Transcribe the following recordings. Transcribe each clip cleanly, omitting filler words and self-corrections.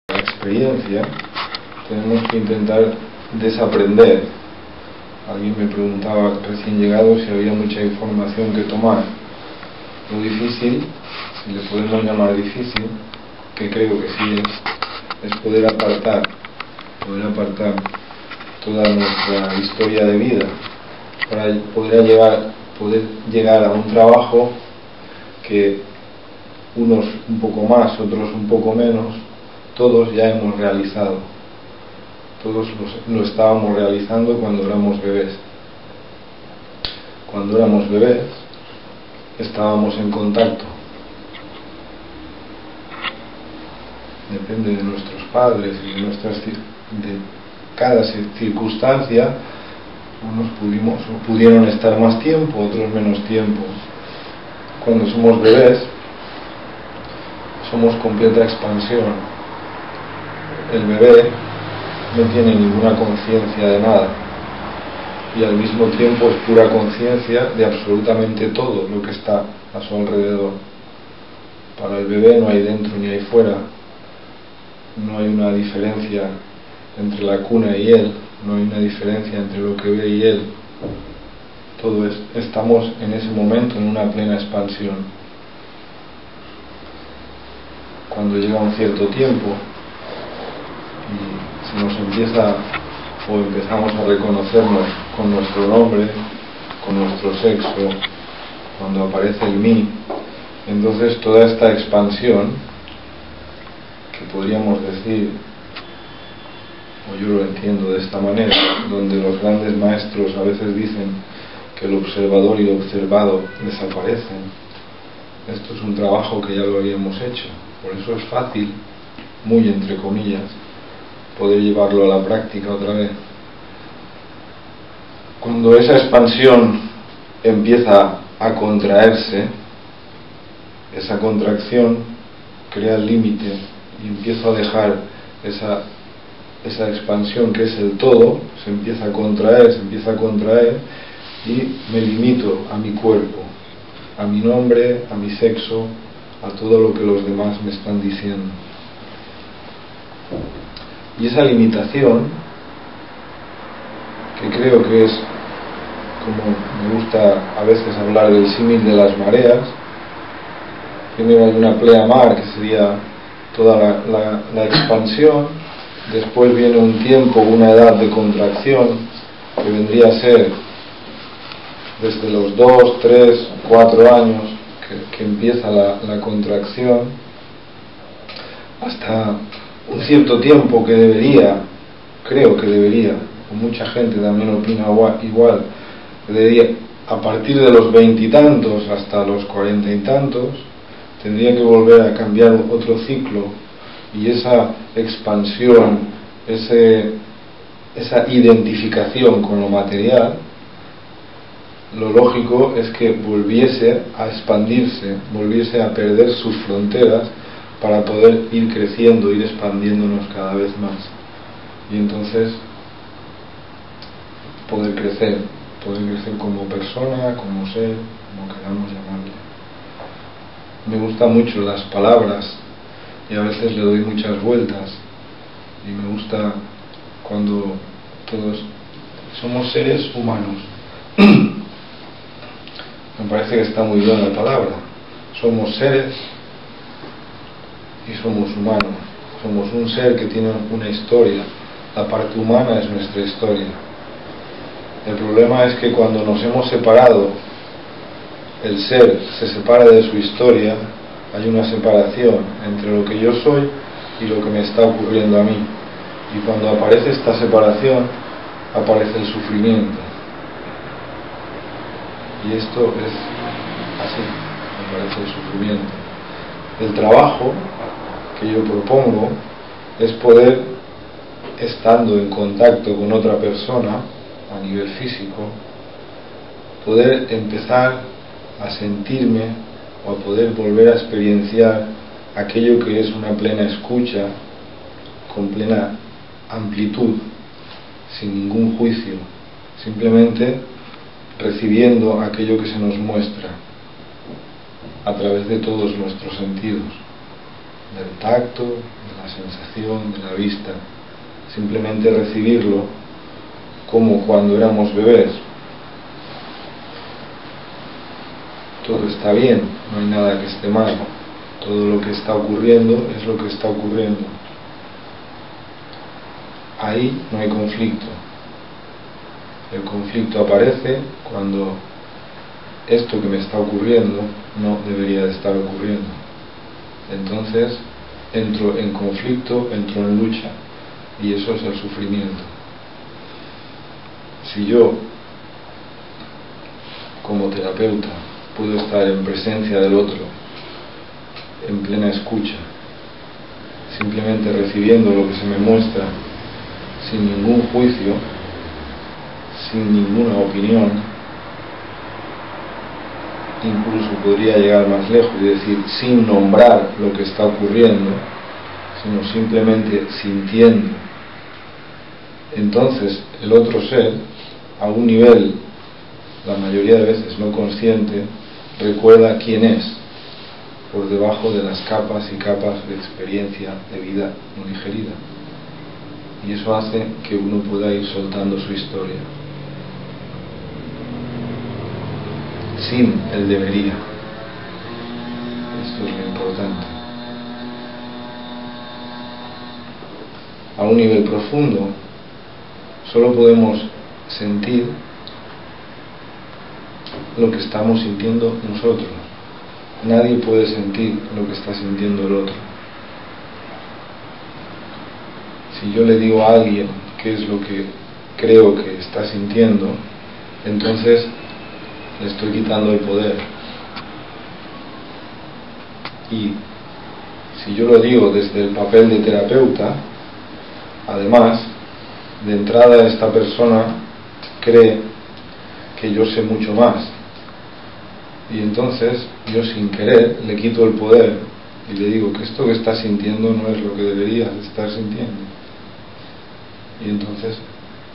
la experiencia, tenemos que intentar desaprender. Alguien me preguntaba recién llegado si había mucha información que tomar. Lo difícil, si le podemos llamar difícil, que creo que sí es poder apartar toda nuestra historia de vida para poder llegar a un trabajo que unos un poco más, otros un poco menos, todos ya hemos realizado. Todos lo estábamos realizando cuando éramos bebés. Cuando éramos bebés estábamos en contacto. Depende de nuestros padres y de cada circunstancia. Unos pudieron estar más tiempo, otros menos tiempo. Cuando somos bebés somos completa expansión. El bebé no tiene ninguna conciencia de nada y al mismo tiempo es pura conciencia de absolutamente todo lo que está a su alrededor. Para el bebé no hay dentro ni hay fuera, no hay una diferencia entre la cuna y él, no hay una diferencia entre lo que ve y él. Estamos en ese momento en una plena expansión. Cuando llega un cierto tiempo y se nos empezamos a reconocernos con nuestro nombre, con nuestro sexo, cuando aparece el mí, entonces toda esta expansión, que podríamos decir, o yo lo entiendo de esta manera, donde los grandes maestros a veces dicen que el observador y el observado desaparecen. Esto es un trabajo que ya lo habíamos hecho, por eso es fácil, muy entre comillas, poder llevarlo a la práctica otra vez. Cuando esa expansión empieza a contraerse, esa contracción crea el límite y empiezo a dejar esa expansión que es el todo, se empieza a contraer y me limito a mi cuerpo, a mi nombre, a mi sexo, a todo lo que los demás me están diciendo. Y esa limitación, que creo que es, como me gusta a veces hablar del símil de las mareas, primero hay una pleamar, que sería toda la expansión, después viene un tiempo, una edad de contracción, que vendría a ser desde los 2, 3, 4 años, que empieza la contracción, hasta un cierto tiempo que creo que debería, o mucha gente también opina igual, que debería, a partir de los 20 y tantos hasta los 40 y tantos, tendría que volver a cambiar otro ciclo, y esa expansión, esa identificación con lo material, lo lógico es que volviese a expandirse, volviese a perder sus fronteras para poder ir creciendo, ir expandiéndonos cada vez más, y entonces poder crecer como persona, como ser, como queramos llamarle. Me gustan mucho las palabras y a veces le doy muchas vueltas, y me gusta cuando todos somos seres humanos. Me parece que está muy bien la palabra. Somos seres y somos humanos. Somos un ser que tiene una historia. La parte humana es nuestra historia. El problema es que cuando nos hemos separado, el ser se separa de su historia, hay una separación entre lo que yo soy y lo que me está ocurriendo a mí. Y cuando aparece esta separación, aparece el sufrimiento. Y esto es así, aparece el sufrimiento. El trabajo que yo propongo es poder, estando en contacto con otra persona a nivel físico, poder empezar a sentirme o a poder volver a experienciar aquello que es una plena escucha, con plena amplitud, sin ningún juicio, simplemente recibiendo aquello que se nos muestra a través de todos nuestros sentidos. del tacto, de la sensación, de la vista. Simplemente recibirlo como cuando éramos bebés. Todo está bien, no hay nada que esté mal. Todo lo que está ocurriendo es lo que está ocurriendo. Ahí no hay conflicto. El conflicto aparece cuando esto que me está ocurriendo no debería de estar ocurriendo. Entonces entro en conflicto, entro en lucha, y eso es el sufrimiento. Si yo, como terapeuta, puedo estar en presencia del otro, en plena escucha, simplemente recibiendo lo que se me muestra, sin ningún juicio, sin ninguna opinión, incluso podría llegar más lejos y decir sin nombrar lo que está ocurriendo, sino simplemente sintiendo. Entonces el otro ser, a un nivel, la mayoría de veces no consciente, recuerda quién es, por debajo de las capas y capas de experiencia de vida no digerida. Y eso hace que uno pueda ir soltando su historia, sin el debería. Esto es lo importante. A un nivel profundo, solo podemos sentir lo que estamos sintiendo nosotros. Nadie puede sentir lo que está sintiendo el otro. Si yo le digo a alguien qué es lo que creo que está sintiendo, entonces le estoy quitando el poder. Y si yo lo digo desde el papel de terapeuta, además, de entrada esta persona cree que yo sé mucho más. Y entonces yo sin querer le quito el poder y le digo que esto que estás sintiendo no es lo que deberías estar sintiendo. Y entonces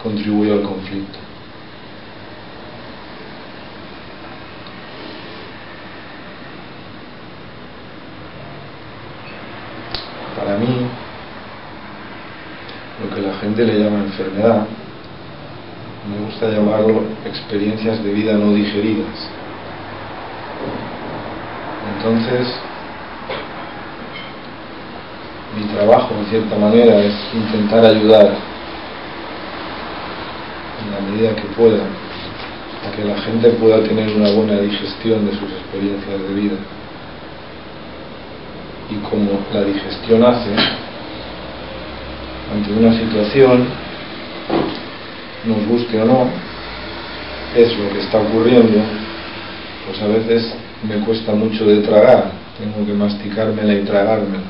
contribuyo al conflicto. Para mí, lo que la gente le llama enfermedad, me gusta llamarlo experiencias de vida no digeridas. Entonces, mi trabajo, en cierta manera, es intentar ayudar, en la medida que pueda, a que la gente pueda tener una buena digestión de sus experiencias de vida. Y como la digestión hace, ante una situación, nos guste o no, es lo que está ocurriendo, pues a veces me cuesta mucho de tragar, tengo que masticármela y tragármela,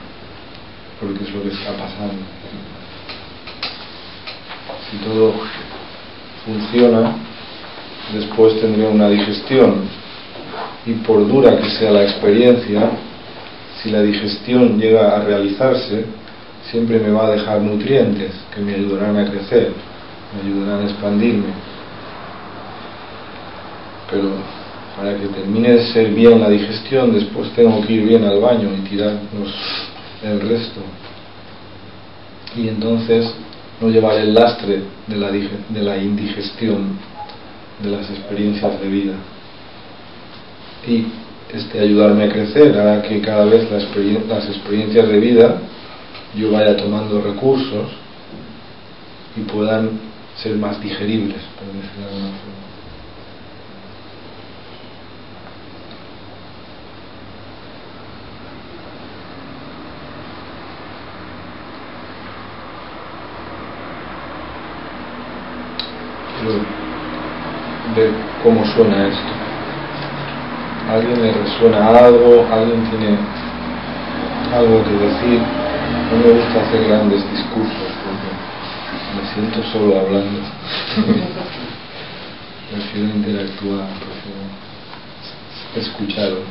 porque es lo que está pasando. Si todo funciona, después tendré una digestión, y por dura que sea la experiencia, si la digestión llega a realizarse, siempre me va a dejar nutrientes que me ayudarán a crecer, me ayudarán a expandirme. Pero para que termine de ser bien la digestión, después tengo que ir bien al baño y tirar el resto. Y entonces no llevar el lastre de la indigestión de las experiencias de vida. Y ayudarme a crecer hará que cada vez las experiencias de vida yo vaya tomando recursos y puedan ser más digeribles, por decirlo de alguna forma. Quiero ver cómo suena esto. ¿A alguien le resuena algo? ¿Alguien tiene algo que decir? No me gusta hacer grandes discursos porque me siento solo hablando. Prefiero interactuar, prefiero escucharos.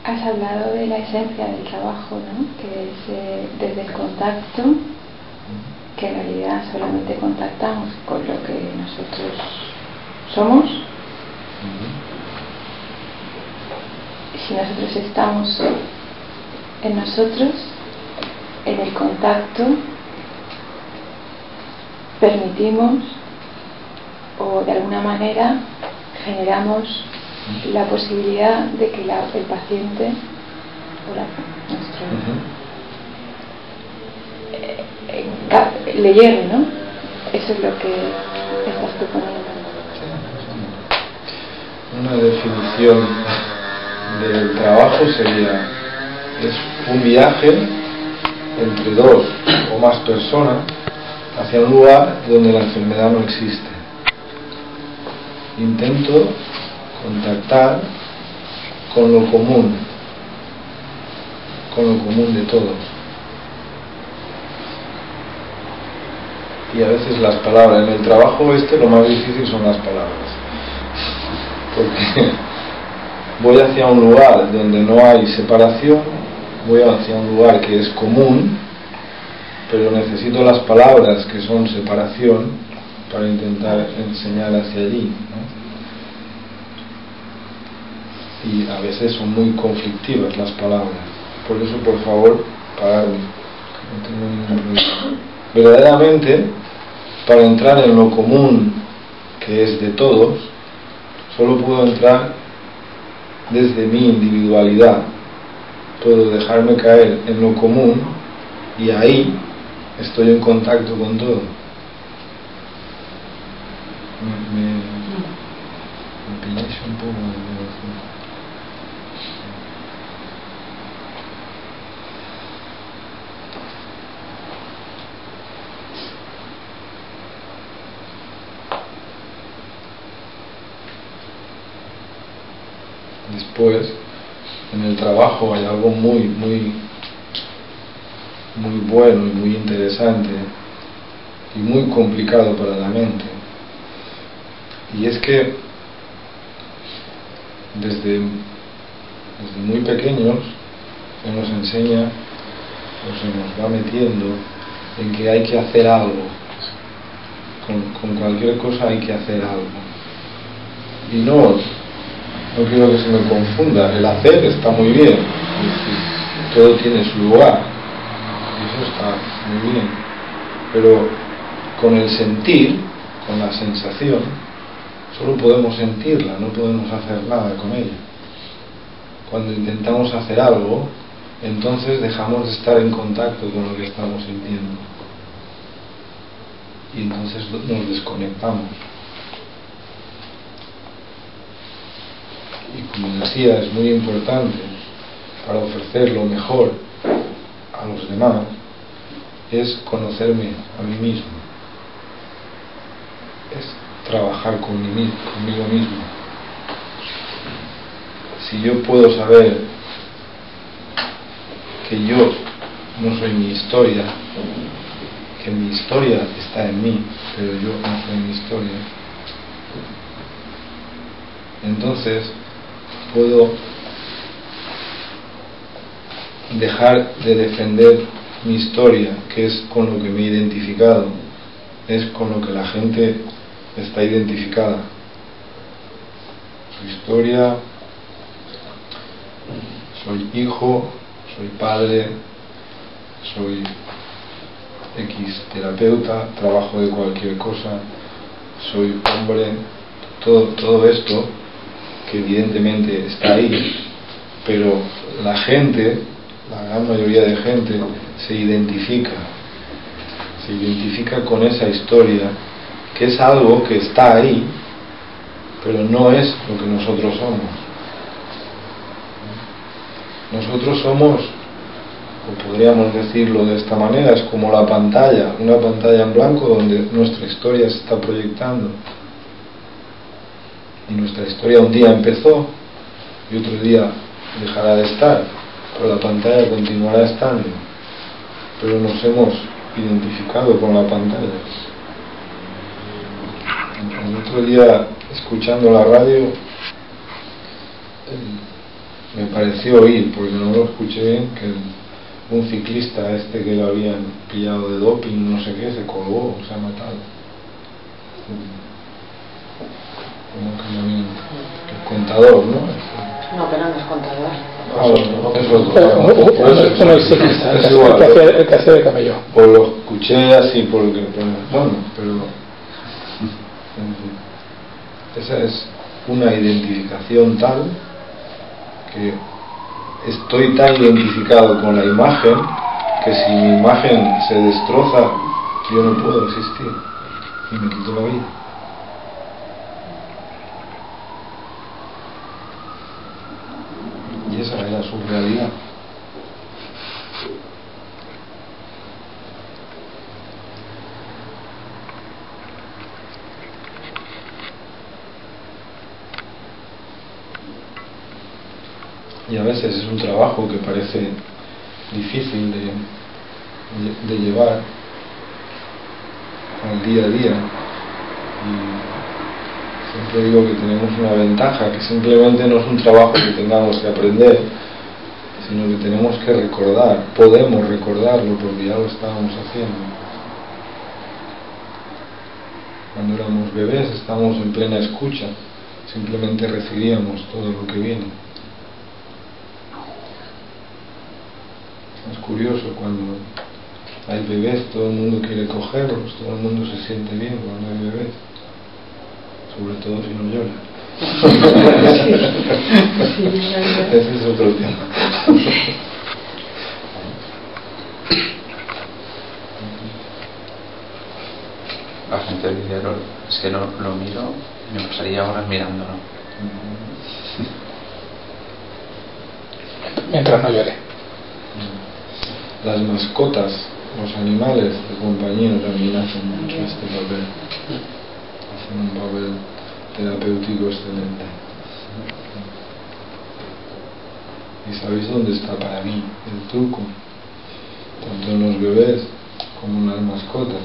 Has hablado de la esencia del trabajo, ¿no? Que es desde el contacto que en realidad solamente contactamos con lo que nosotros somos. Si nosotros estamos en nosotros, en el contacto, permitimos o de alguna manera generamos la posibilidad de que el paciente le llegue, ¿no? Eso es lo que estás proponiendo. Una definición del trabajo sería: es un viaje entre dos o más personas hacia un lugar donde la enfermedad no existe. Intento contactar con lo común de todos. Y a veces las palabras, en el trabajo lo más difícil son las palabras, porque voy hacia un lugar donde no hay separación, voy hacia un lugar que es común, pero necesito las palabras que son separación para intentar enseñar hacia allí, ¿no? Y a veces son muy conflictivas las palabras. Por eso, por favor, paradme. No tengo ningún problema. Verdaderamente, para entrar en lo común que es de todos, solo puedo entrar desde mi individualidad. Puedo dejarme caer en lo común y ahí estoy en contacto con todo. Me pilláis un poco de devoción. Después, en el trabajo hay algo muy bueno y muy interesante y muy complicado para la mente. Y es que desde muy pequeños se nos enseña o se nos va metiendo en que hay que hacer algo. Con cualquier cosa hay que hacer algo. Y no quiero que se me confunda. El hacer está muy bien, todo tiene su lugar, eso está muy bien, pero con el sentir, con la sensación, solo podemos sentirla, no podemos hacer nada con ella. Cuando intentamos hacer algo, entonces dejamos de estar en contacto con lo que estamos sintiendo y entonces nos desconectamos. Y como decía, es muy importante para ofrecer lo mejor a los demás, es conocerme a mí mismo, es trabajar conmigo mismo. Si yo puedo saber que yo no soy mi historia, que mi historia está en mí, pero yo no soy mi historia, entonces puedo dejar de defender mi historia, que es con lo que me he identificado, es con lo que la gente está identificada. Su historia: soy hijo, soy padre, soy X terapeuta, trabajo de cualquier cosa, soy hombre, todo esto que evidentemente está ahí, pero la gente, la gran mayoría de gente, se identifica con esa historia, que es algo que está ahí, pero no es lo que nosotros somos. Nosotros somos, o podríamos decirlo de esta manera, es como la pantalla, una pantalla en blanco donde nuestra historia se está proyectando. Y nuestra historia un día empezó y otro día dejará de estar, pero la pantalla continuará estando. Pero nos hemos identificado con la pantalla. El otro día, escuchando la radio, me pareció oír, porque no lo escuché bien, que un ciclista que lo habían pillado de doping, no sé qué, se colgó, se ha matado. Como que no había... El contador, ¿no? No, pero no es contador. No es ciclista, el que hace de camello. Pues lo escuché así, porque bueno, pero en fin, esa es una identificación tal que estoy tan identificado con la imagen que si mi imagen se destroza yo no puedo existir y me quito la vida. Y esa era su realidad. Y a veces es un trabajo que parece difícil de llevar al día a día. Y siempre digo que tenemos una ventaja, que simplemente no es un trabajo que tengamos que aprender, sino que tenemos que recordar, podemos recordarlo porque ya lo estábamos haciendo. Cuando éramos bebés estábamos en plena escucha, simplemente recibíamos todo lo que viene. Es curioso, cuando hay bebés todo el mundo quiere cogerlos, todo el mundo se siente bien cuando hay bebés, sobre todo si no llora. Ese es otro tema. La gente dice, es que lo miro y me pasaría horas mirándolo. Mientras no llore. Las mascotas, los animales de compañía también hacen mucho este papel. Hacen un papel terapéutico excelente. ¿Y sabéis dónde está para mí el truco? Tanto en los bebés como en las mascotas.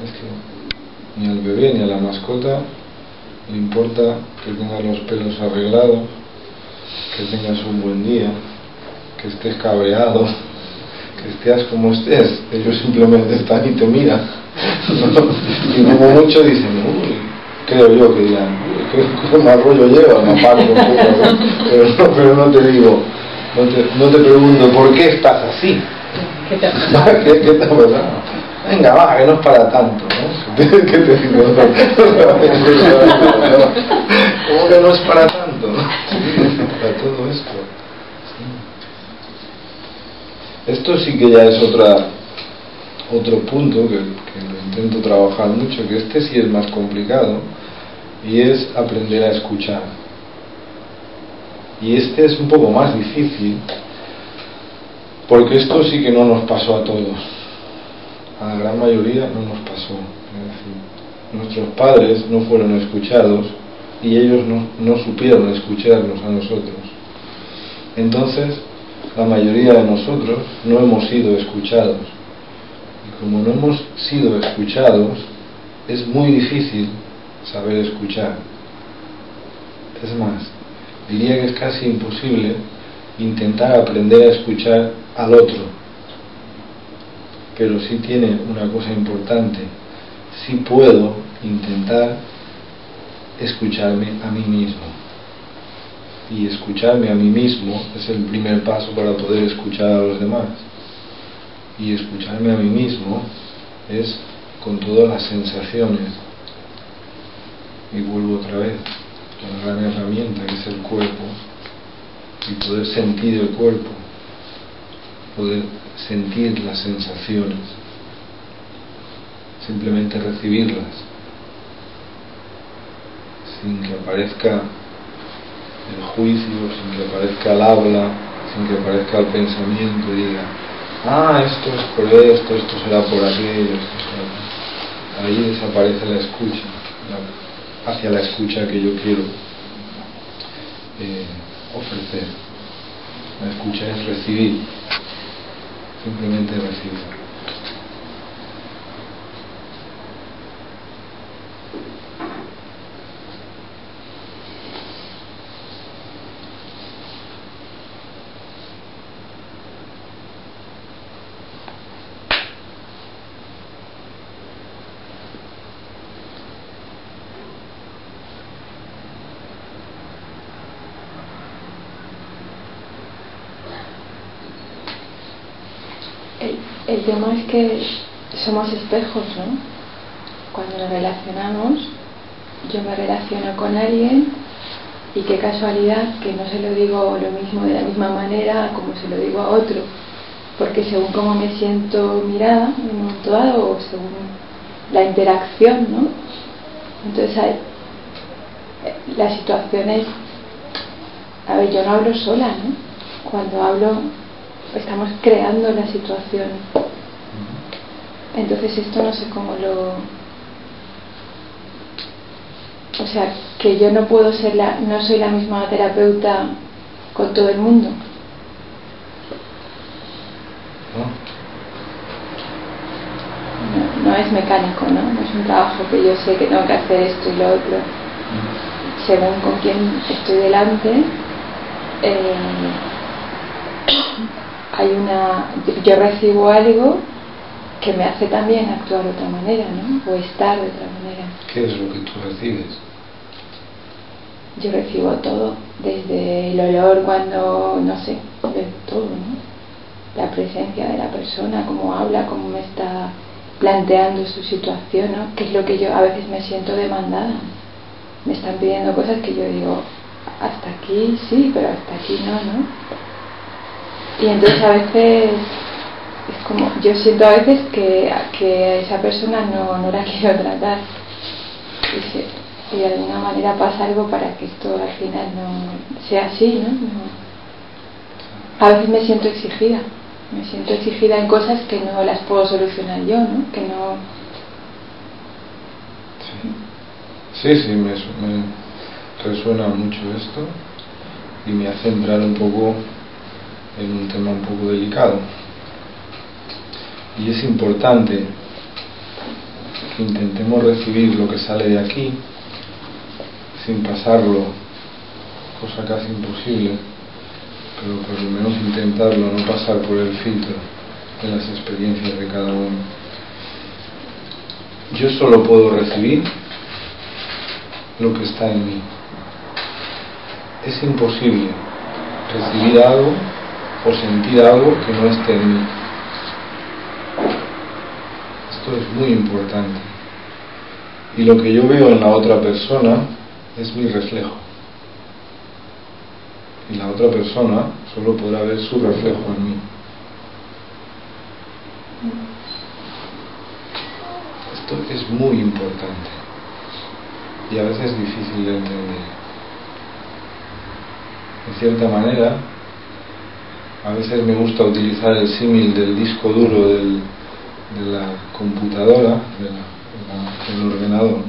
Es que ni al bebé ni a la mascota le importa que tengas los pelos arreglados, que tengas un buen día, que estés cabreado, que estés como estés. Ellos simplemente están y te miran. Y como mucho dicen, uy, creo yo que dirán, qué mal rollo lleva, me aparto un poco, pero no te digo, no te pregunto por qué estás así. ¿Qué te ha pasado? ¿Qué te ha pasado? Venga, va, que no es para tanto, ¿no? ¿Qué te digo? ¿Cómo que no es para tanto? Para todo esto. Esto sí que ya es otro punto que lo intento trabajar mucho, que este sí es más complicado, y es aprender a escuchar. Y este es un poco más difícil, porque esto sí que no nos pasó a todos. A la gran mayoría no nos pasó. Es decir, nuestros padres no fueron escuchados y ellos no supieron escucharnos a nosotros. Entonces, la mayoría de nosotros no hemos sido escuchados. Y como no hemos sido escuchados, es muy difícil saber escuchar. Es más, diría que es casi imposible intentar aprender a escuchar al otro. Pero sí tiene una cosa importante: sí puedo intentar escucharme a mí mismo. Y escucharme a mí mismo es el primer paso para poder escuchar a los demás. Y escucharme a mí mismo es con todas las sensaciones. Y vuelvo otra vez a la gran herramienta que es el cuerpo, y poder sentir el cuerpo, poder sentir las sensaciones, simplemente recibirlas, sin que aparezca el juicio, sin que aparezca el habla, sin que aparezca el pensamiento y diga, esto es por esto será por aquello, esto será... Ahí desaparece la escucha, hacia la escucha que yo quiero ofrecer. La escucha es recibir, simplemente recibir. el tema es que somos espejos, ¿no? Cuando nos relacionamos, yo me relaciono con alguien y qué casualidad que no se lo digo lo mismo de la misma manera como se lo digo a otro, porque según cómo me siento mirada en un momento dado o según la interacción, ¿no? Entonces las situaciones, a ver, yo no hablo sola, ¿no? Cuando hablo estamos creando la situación. Entonces esto no sé cómo o sea, que yo no puedo ser no soy la misma terapeuta con todo el mundo. No es mecánico, ¿no? No es un trabajo que yo sé que tengo que hacer esto y lo otro. Según con quién estoy delante, yo recibo algo que me hace también actuar de otra manera, ¿no? O estar de otra manera. ¿Qué es lo que tú recibes? Yo recibo todo, desde el olor cuando, no sé, de todo, ¿no? La presencia de la persona, cómo habla, cómo me está planteando su situación, ¿no? Que es lo que yo a veces me siento demandada. Me están pidiendo cosas que yo digo, hasta aquí sí, pero hasta aquí no, ¿no? Y entonces a veces es como, yo siento a veces que a esa persona no la quiero tratar y de alguna manera pasa algo para que esto al final no sea así, ¿no? A veces me siento exigida en cosas que no las puedo solucionar yo, ¿no? Que no. Sí, me resuena mucho esto y me hace entrar un poco en un tema un poco delicado. Y es importante que intentemos recibir lo que sale de aquí sin pasarlo, cosa casi imposible, pero por lo menos intentarlo, no pasar por el filtro de las experiencias de cada uno. Yo solo puedo recibir lo que está en mí. Es imposible recibir algo o sentir algo que no esté en mí. Esto es muy importante. Y lo que yo veo en la otra persona es mi reflejo. Y la otra persona solo podrá ver su reflejo en mí. Esto es muy importante y a veces difícil de entender. De cierta manera, a veces me gusta utilizar el símil del disco duro de la computadora, del ordenador.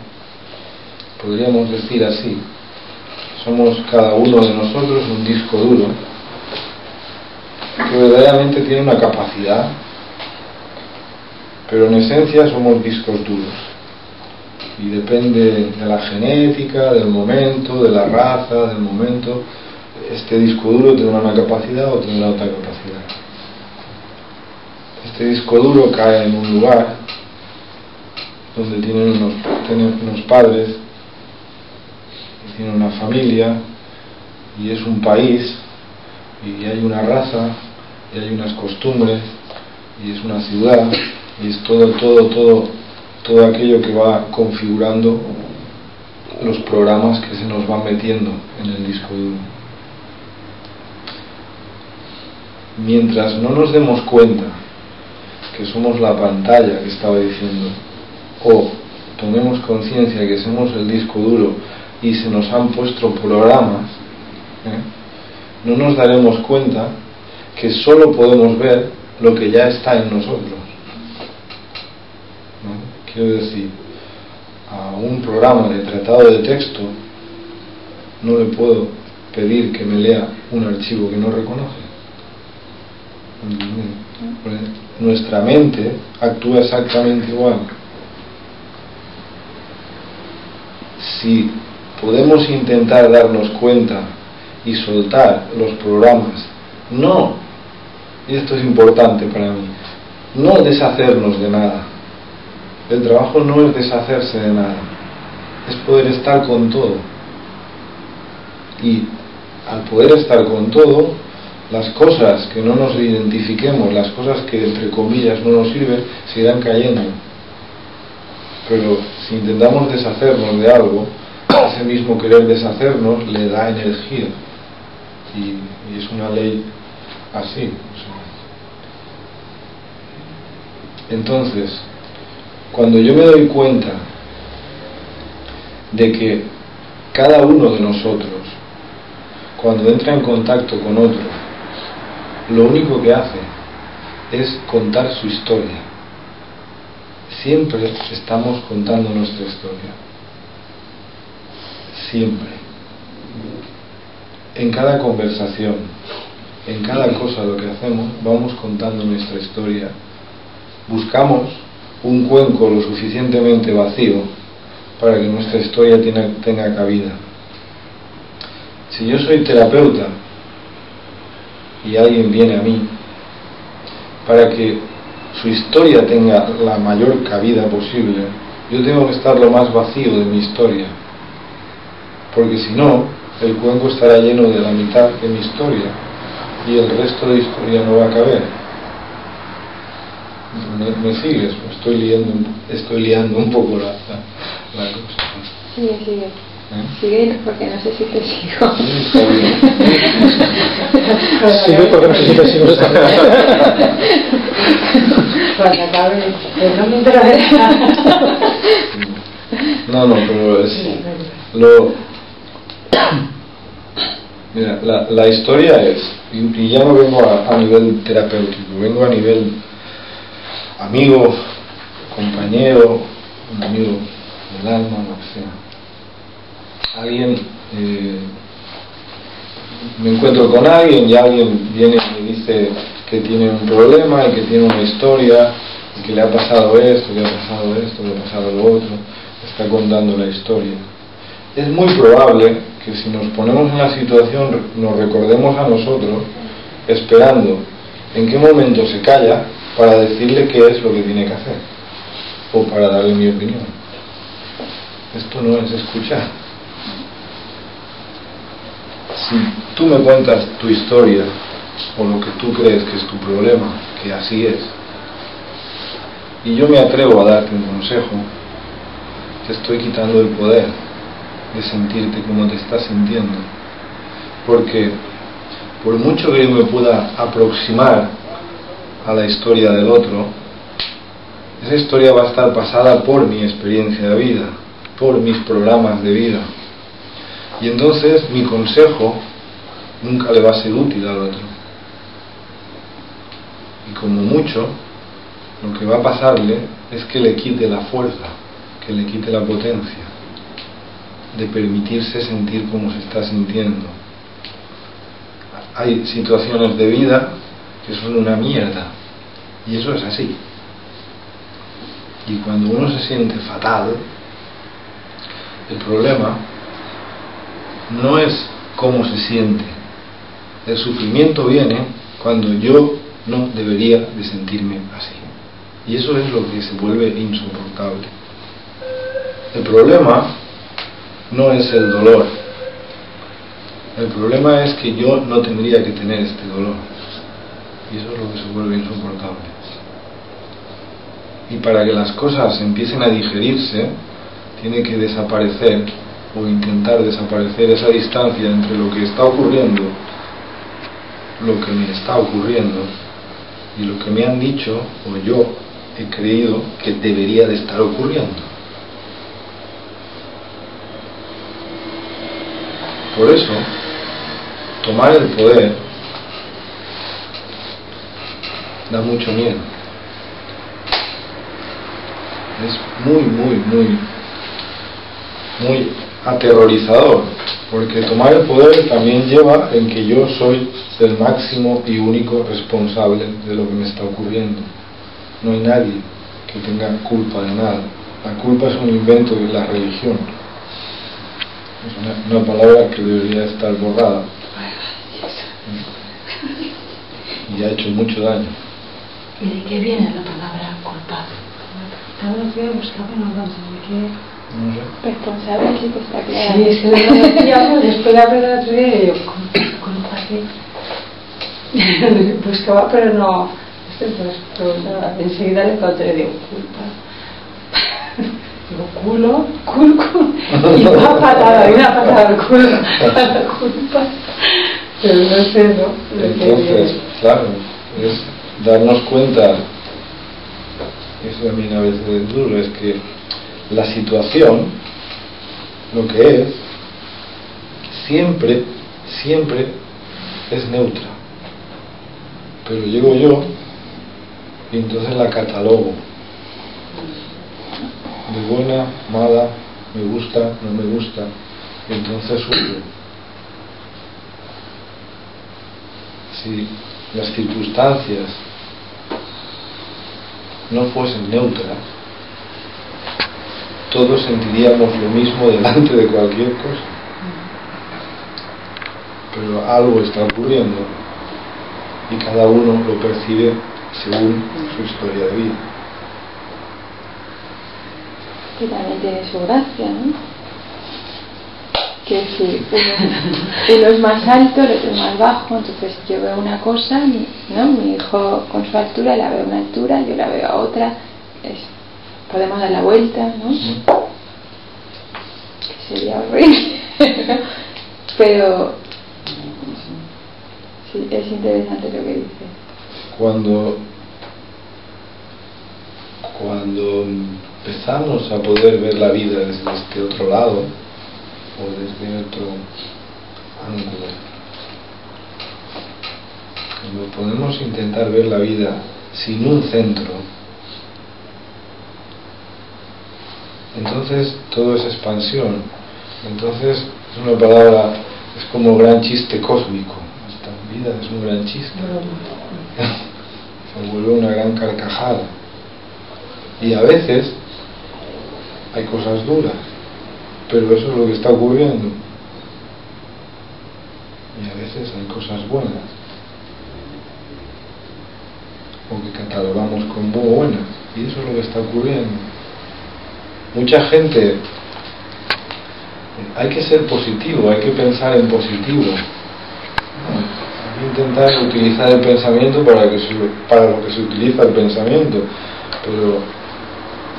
Podríamos decir así: somos cada uno de nosotros un disco duro que verdaderamente tiene una capacidad, pero en esencia somos discos duros y depende de la genética, del momento, de la raza, del momento. Este disco duro tendrá una capacidad o tendrá otra capacidad. Este disco duro cae en un lugar donde tiene unos padres, y tiene una familia, y es un país, y hay una raza, y hay unas costumbres, y es una ciudad, y es todo aquello que va configurando los programas que se nos van metiendo en el disco duro. Mientras no nos demos cuenta que somos la pantalla que estaba diciendo, o tomemos conciencia que somos el disco duro y se nos han puesto programas, no nos daremos cuenta que solo podemos ver lo que ya está en nosotros. ¿No? Quiero decir, a un programa de tratado de texto no le puedo pedir que me lea un archivo que no reconoce. Nuestra mente actúa exactamente igual. Si podemos intentar darnos cuenta y soltar los programas, no, y esto es importante para mí, no deshacernos de nada. El trabajo no es deshacerse de nada, es poder estar con todo. Y al poder estar con todo, las cosas que no nos identifiquemos, las cosas que entre comillas no nos sirven, se irán cayendo. Pero si intentamos deshacernos de algo, ese mismo querer deshacernos le da energía, y es una ley así. Entonces, cuando yo me doy cuenta de que cada uno de nosotros, cuando entra en contacto con otro, lo único que hace es contar su historia. Siempre estamos contando nuestra historia. Siempre. En cada conversación, en cada cosa lo que hacemos, vamos contando nuestra historia. Buscamos un cuenco lo suficientemente vacío para que nuestra historia tenga cabida. Si yo soy terapeuta y alguien viene a mí, para que su historia tenga la mayor cabida posible, yo tengo que estar lo más vacío de mi historia, porque si no, el cuenco estará lleno de la mitad de mi historia y el resto de historia no va a caber. ¿Me sigues? Estoy liando un poco la cosa. Sigue. Sigue porque no sé si te sigo. Sigue porque no sé si te sigo. Cuando acabe, no me entero. No, pero es mira, la historia es, y ya no vengo a nivel terapéutico, vengo a nivel amigo, compañero, un amigo del alma, lo que sea. Alguien, me encuentro con alguien y alguien viene y me dice que tiene un problema y que tiene una historia y que le ha pasado esto, le ha pasado lo otro, está contando la historia. Es muy probable que si nos ponemos en la situación nos recordemos a nosotros esperando en qué momento se calla para decirle qué es lo que tiene que hacer o para darle mi opinión. Esto no es escuchar. Si tú me cuentas tu historia o lo que tú crees que es tu problema, que así es, y yo me atrevo a darte un consejo, te estoy quitando el poder de sentirte como te estás sintiendo, porque por mucho que yo me pueda aproximar a la historia del otro, esa historia va a estar pasada por mi experiencia de vida, por mis programas de vida, y entonces mi consejo nunca le va a ser útil al otro, y como mucho lo que va a pasarle es que le quite la fuerza, que le quite la potencia de permitirse sentir como se está sintiendo. Hay situaciones de vida que son una mierda, y eso es así. Y cuando uno se siente fatal, el problema no es cómo se siente. El sufrimiento viene cuando yo no debería de sentirme así, y eso es lo que se vuelve insoportable. El problema no es el dolor, el problema es que yo no tendría que tener este dolor, y eso es lo que se vuelve insoportable. Y para que las cosas empiecen a digerirse, tiene que desaparecer o intentar desaparecer esa distancia entre lo que está ocurriendo, lo que me está ocurriendo, y lo que me han dicho o yo he creído que debería de estar ocurriendo. Por eso, tomar el poder da mucho miedo. Es muy aterrorizador, porque tomar el poder también lleva en que yo soy el máximo y único responsable de lo que me está ocurriendo. No hay nadie que tenga culpa de nada. La culpa es un invento de la religión. Es una palabra que debería estar borrada y ha hecho mucho daño. ¿Y de qué viene la palabra culpable? Estaba que buscaba en algo de qué. No sé. Responsable sí que está claro. Sí, es que lo decíamos después de haber otro día y yo, culpable. Buscaba, pero no. Enseguida le encontré, digo, culpa. Digo, culo, y una patada al culo, a la culpa. Pero no sé, ¿no? Entonces, claro, es darnos cuenta, eso también a veces es duro, es que la situación, lo que es, siempre es neutra. Pero llego yo y entonces la catalogo de buena, mala, me gusta, no me gusta, y entonces sufro. Si las circunstancias no fuesen neutras, todos sentiríamos lo mismo delante de cualquier cosa. Pero algo está ocurriendo y cada uno lo percibe según su historia de vida. Que también tiene su gracia, ¿no? Que si uno es más alto, el otro es más bajo, entonces yo veo una cosa, ¿no? Mi hijo con su altura la veo a una altura, yo la veo a otra, podemos dar la vuelta, ¿no? Que sería horrible. Pero sí, es interesante lo que dice. Cuando empezamos a poder ver la vida desde este otro lado o desde otro ángulo, cuando podemos intentar ver la vida sin un centro, entonces todo es expansión. Entonces es una palabra, es como gran chiste cósmico. Esta vida es un gran chiste, se vuelve una gran carcajada. Y a veces hay cosas duras, pero eso es lo que está ocurriendo. Y a veces hay cosas buenas, o que catalogamos como buenas, y eso es lo que está ocurriendo. Mucha gente, hay que ser positivo, hay que pensar en positivo, hay que intentar utilizar el pensamiento para lo que se utiliza el pensamiento, pero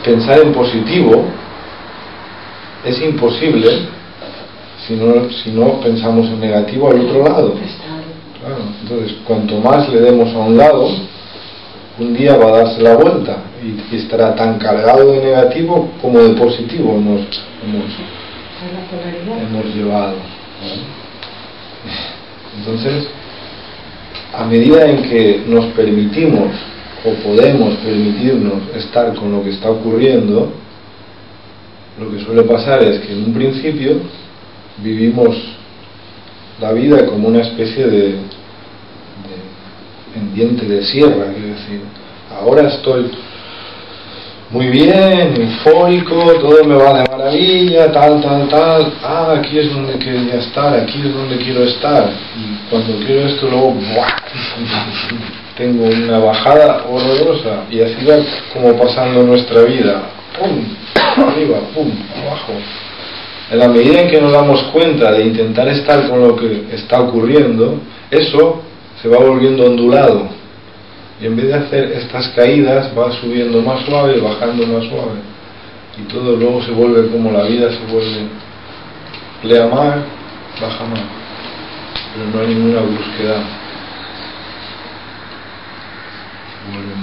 pensar en positivo es imposible si no pensamos en negativo al otro lado. Claro, entonces cuanto más le demos a un lado, un día va a darse la vuelta y estará tan cargado de negativo como de positivo hemos llevado. Entonces, a medida en que nos permitimos o podemos permitirnos estar con lo que está ocurriendo, lo que suele pasar es que en un principio vivimos la vida como una especie de pendiente de sierra, quiero decir, ahora estoy muy bien, eufórico, todo me va de maravilla, tal, aquí es donde quería estar, aquí es donde quiero estar, y cuando quiero esto luego ¡buah! Tengo una bajada horrorosa, y así va como pasando nuestra vida, pum, arriba, pum, abajo. En la medida en que nos damos cuenta de intentar estar con lo que está ocurriendo, eso se va volviendo ondulado, y en vez de hacer estas caídas va subiendo más suave, bajando más suave, y todo luego se vuelve como la vida se vuelve, lea más, baja más, pero no hay ninguna brusquedad, se vuelve